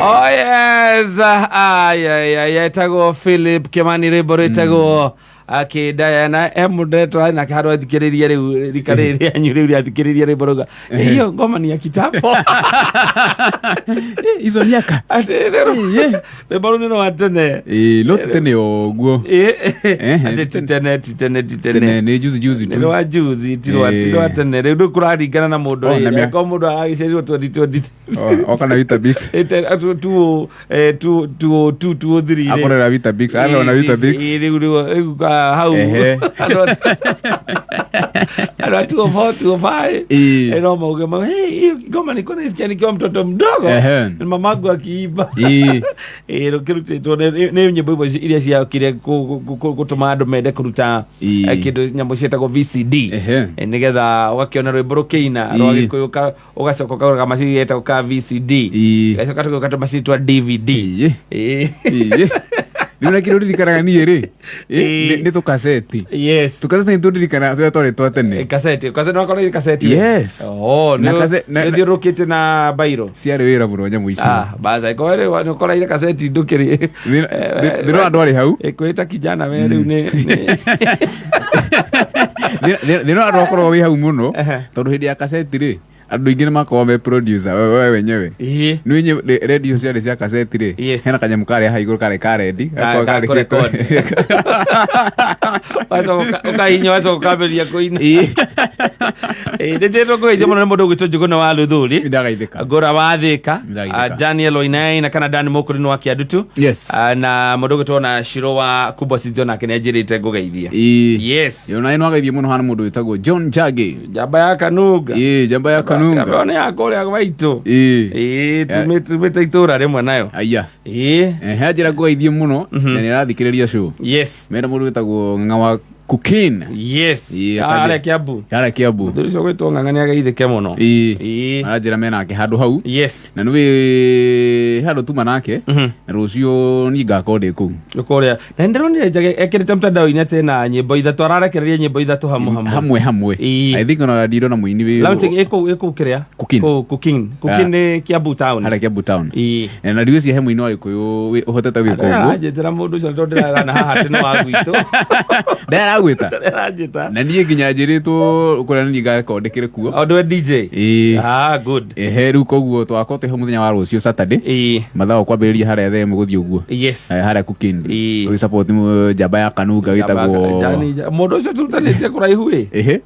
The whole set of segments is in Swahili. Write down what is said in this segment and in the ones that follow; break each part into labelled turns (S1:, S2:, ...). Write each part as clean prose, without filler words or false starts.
S1: Oh yes, yetagwo Philip Kimani Riboro yetagwo Diana Mudetwa na karo athikiriria riu rikariria anyu riu athikiriria Riboro iyo ngoma ni ya kitambo
S2: izo miaka
S1: Riboro ni wa tene
S2: lot tene oguo
S1: tene
S2: ni juzi tu
S1: ni wa juzi tiro tene riu kuraringana na mundu ko mundu agicirwo 2020
S2: okana Vitabix
S1: tu
S2: akorera Vitabix ana Vitabix
S1: riu hau ana tu foto fai eno mogema hey ngoma niko nisikia nikiwa mtoto mdogo ni mamangu akiimba kirute to ne nyimbo ibo iria cia kire gutuma andu mende kuruta kindu nyambo cietagwo VCD nigetha ugakiona Rwimbo Keina rwagikuyuka ugacoka ukaga macini yetagwo ka VCD ugacoka tukata macini twa DVD
S2: Nuna kiro dirikana ni ere ni to cassette
S1: yes
S2: to cassette ni to dirikana to tore to tene
S1: cassette wakora ni cassette
S2: yes
S1: na cassette ni rokete na bairo
S2: ciare wira muno nyamu ici
S1: baza ikore wakora ile cassette ndukiri
S2: ndiro andu ari hau
S1: ekwita kijana we riu ni
S2: ndiro andu akoro wi hau muno tondu hindi ya cassette ri andu ingine makorwo me producer wewe wenyewe ni radio cia cassette ri hena kanyamu kare ha iguru kare karedi
S1: kare record ukahinya waco kaberia kuina ndetero ko ijemo na mundu gwitwo Njuguna wa Luthuri
S2: ndagaithika
S1: ngora wathika Daniel Oinai na kana Dan Mukuri no akiadutu na mundu gwitwo na Shiro wa Kubwa Sizio na kenejirite ngugeithia yes
S2: yona ino agaithia muno hana mundu witagwo John Jage
S1: jamba ya Kanunga
S2: jamba ya Kanunga
S1: kabone akore agwaitu tumete itura rimwe nayo
S2: aya hajira ngugeithia muno na ni arathikiriria show
S1: yes
S2: mera mundu witagwo Ngawa Cooking
S1: yes ara Kiambu thurico gwitwo ng'ang'ani agaithike muno
S2: arajira mena ake handu hau
S1: yes
S2: na nwi handu tuma nake na rucio ni ngakonde ku
S1: ukoria na ndironire njage ekirite mtandao-ini tena nyimbo ithatu ararekereria nyimbo ithatu
S2: hamwe I think ona ndiro na muini wi
S1: launching eko kiria cooking ni Kiambu town
S2: hara Kiambu town na ndigo cia hemu ino ayikuyu uhoteta wiko uguo
S1: ajitira mundu ucio ndondiraga na haha tene wa gwitu
S2: agwita na niĩ nginya njĩrĩtwo kũrĩa nĩ ngakondekere kuo
S1: we DJ good
S2: rĩu koguo twakorwo twĩ ho mũthenya wa rũciũ Saturday mathaa kwambĩrĩria harĩa themu gũthiĩ ũguo harĩa Cooking tũgĩsupport njamba ya Kanunga wĩtagwo
S1: mũndũ ũcio tũrutanĩtie kũraihu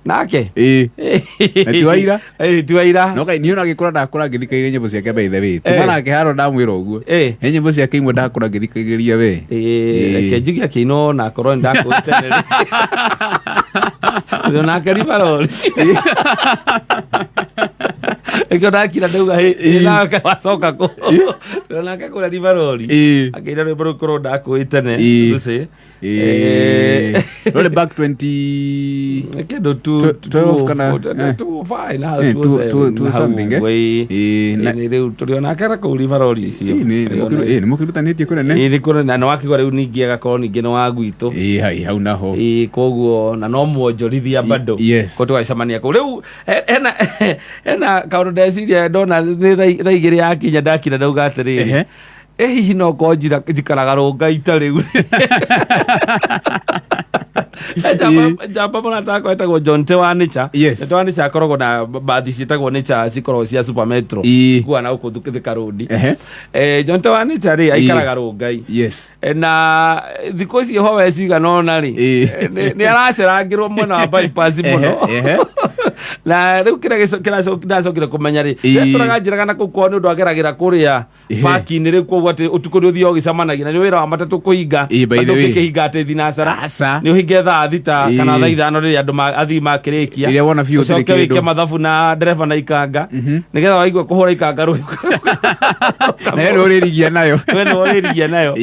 S1: nake tiwaira
S2: no niĩ ona gĩkũra ndakũra ngĩthikagĩrĩria nyĩmbo ciake by the way tuma nake haro ndamwĩra ũguo he nyĩmbo ciake imwe ndakũra ngĩthikagĩrĩria we
S1: reke njuge kĩino na korwo ndakũĩtenere nake Ribaro ikona kila ndauga nake wacoka ku nake kũrĩa Ribaro akĩira Rwimbo korwo ndakwĩtene ruci
S2: back 20
S1: kendo 12 kana 25 na how to something ni riu turiona kara ku Ribaro icio
S2: ni mukirutanĩtie kunene
S1: ni kuna na wakigwa riu ningi agakorwo ningi no wa gwitu
S2: hai hau naho
S1: koguo na no mwonjorithia bado ko twacemania ku riu ena kaundu ndeciria ndona thaa igĩrĩ yakinya ndakira ndauga atĩrĩrĩ hihi no konjira njikaraga rũnga riu jamba mwana tako etagwo John Tewa Nature Tewa Nature akoragwo na bathi ciĩtagwo Nature cikoragwo cia Super Metro kuwa na uko Thika Road John Tewa Nature ri aikaraga rũngai na thikũ ici ho we ciganona ri nĩ aracerangĩrwo mwena wa bypass muno na rĩu kĩracokire kũmenya ri tũraga njĩraga na kũu nĩ ũndũ ageragĩra kũrĩa parking rĩ koguo atĩ ũtukũ nĩ ũthiaga ũgĩcamanagia na nĩ wĩra wa matatũ kũhinga andũ ũkĩhinga atĩ thinacara nĩ ũhinge thaa thita kana thaa ithano rĩrĩa andũ athii makĩrĩkia ũcoke wĩke mathabu na ndereba na ikanga nĩgetha waigua kũhũra ikanga rũĩ
S2: na nĩ
S1: ũrĩrigia nayo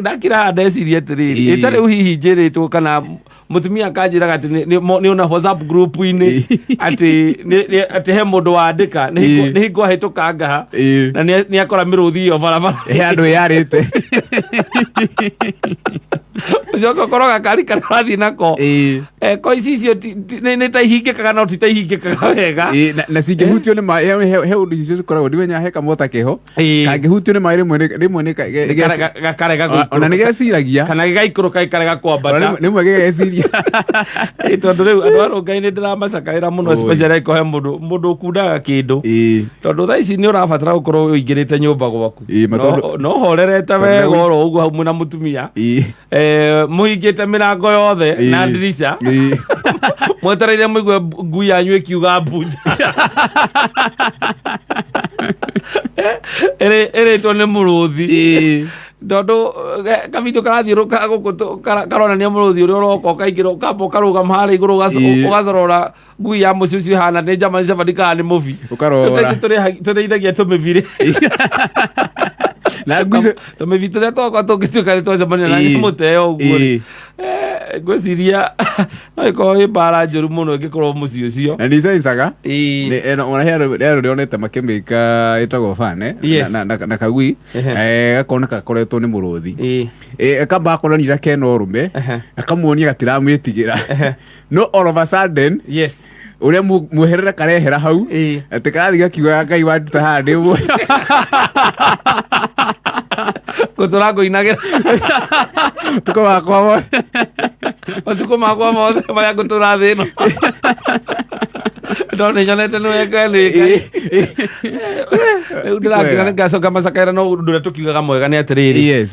S1: ndakira haha ndeciria atĩrĩrĩ ĩtarĩ hihi njĩrĩtwo kana mutumia kanjiraga atĩ nĩ ona WhatsApp group-inĩ atĩ he mũndũ wandĩka nĩ hingo ahĩtũka ngaha na nĩ akora mĩrũthi ĩyo barabara
S2: andũ yarĩte
S1: ucoka koroga kari kana rathi nako ko icio nĩ ta ihingĩkaga no ti ta ihingĩkaga wega
S2: na cingĩhutio nĩ maĩ he ũndũ icio cikoragwo ndimenya he kamota keho kangĩhutio nĩ maĩ rĩmwe nĩ
S1: gakarega
S2: ona nĩ geciragia
S1: kana gĩgaikũrũka gĩkarega kwambata
S2: rĩmwe gĩgeciria
S1: tondũ rĩu andũ a Rongai nĩ ndĩramacakaĩra mũno especially ko he mũndũ ũkundaga kĩndũ tondũ thaa ici nĩ ũrabatara gũkorwo ũingĩrĩte nyũmba gwaku no horerete wega oro ũguo hau mwĩna mũtumia mũhingĩte mĩrango yothe na ndirica mwetereire mũigue ngui yanyu ĩkiuga mbunja ĩrĩtwo nĩ mũrũthi tondũ kabindo karathiũrũka gũkũ karonania mũrũthi ũrĩa ũroka ũkaingĩra ũkamba ũkarũgama harĩa igũrũ ũgacorora ngui ya mũciĩ ũcio ihana nĩ njama nĩ cabandikaga nĩ mũbi tũrĩithagia tũmĩbirĩ na tũmĩbi tũrĩa twakwa tũngĩtuĩka nĩ twacemania na mũteo ũguo ngwĩciria no ĩkorwo ĩ mbara njũru mũno ĩngĩkorwo mũciĩ ũcio
S2: na ndicaicaga ona he andũ ndĩronete makĩmĩka ĩtagwo bane na kagui gakorwo gakoretwo nĩ mũrũthi akamba gakonanira kena ũrũme akamuonia gatiramwĩtigĩra no all of a sudden ũrĩa mweherera karehera hau atĩ karathi gakiuga Ngai wanduta haha ndĩ muoyo
S1: gũtũra ngũinagĩra
S2: ũtukũ wakwa wothe
S1: ũtukũ makwa mothe marĩa ngũtũra thĩ ĩno ndona nyonete nĩ wega rĩu ndĩrakĩra nĩngacoka macakaĩra no ũndũ ũrĩa tũkiugaga mwega nĩ atĩrĩrĩ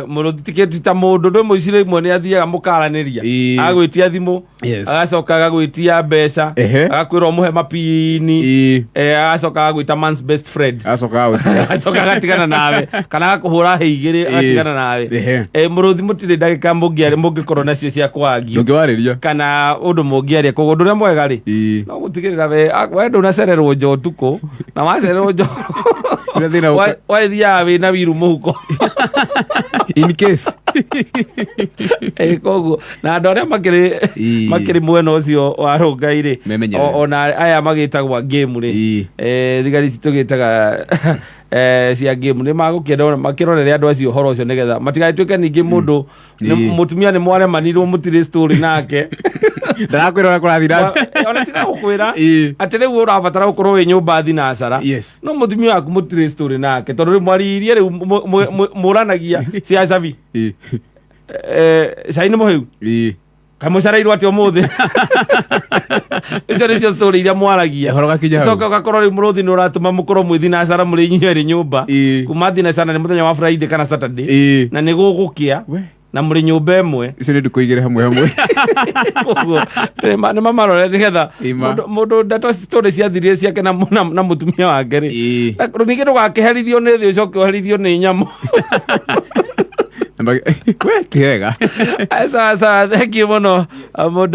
S1: mũrũthi tiketi ta mũndũ ndwe mũicire imwe nĩ athiaga mũkaranĩria agagwĩtia thimũ agacoka agagwĩtia mbeca agakwĩra ũmũhe mapini agacoka agagwĩta man's best friend agacoka agatigana nawe kana agakũhũra hĩ igĩrĩ agatigana nawe mũrũthi mũtirĩ ndagĩka mũngĩkorwo nacio cia kwaragio
S2: ndũngĩwarĩria
S1: kana ũndũ mũngĩaria koguo ũndũ ũrĩa mwega rĩ no gũtigĩrĩra we ndũnacererwo nja ũtukũ na wacererwo nja wathiaga wĩna wiru mũhuko
S2: in case
S1: koguo na andũ arĩa makĩrĩ mwena ũcio wa Rongai rĩ ona aya magĩtagwa game rĩ thigari ici tũgĩtaga cia game nĩ magũkĩenda makĩrorere andũ acio ũhoro ũcio nĩgetha matigagĩtuĩke ningĩ mũndũ mũtumia nĩ mwaremanirwo mũtirĩ story nake
S2: ndarakwĩra kũrathi
S1: ona tiga gũkwĩra atĩ rĩu ũrabatara gũkorwo wĩ nyũmba thinacara no mũtumia waku mũtirĩ story nake tondũ rĩu mwariirie rĩu mũranagia cia cabi cai nĩ mũhĩu kamũcarairwo atĩ ũmũthĩ icio nĩcio story iria mwaragia coka ũgakorwo rĩu mũrũthi nĩ ũratũma mũkorwo mwĩ thinacara mũrĩ inyuĩ erĩ nyũmba kuma thinacara nĩ mũthenya wa Friday kana Saturday na nĩ gũgũkĩa na mũrĩ nyũmba ĩmwe
S2: icio nĩ ndũkũigĩre hamwe
S1: ũguo nĩ mamarore nĩgetha mũndũ ndeto story ciathirire ciake na mũtumia wake rĩ ningĩ ndũgakĩherithio nĩ thĩ ũcoke ũherithio nĩ nyamũ
S2: kwĩ ti wega
S1: sasa thank you mũno mũndũ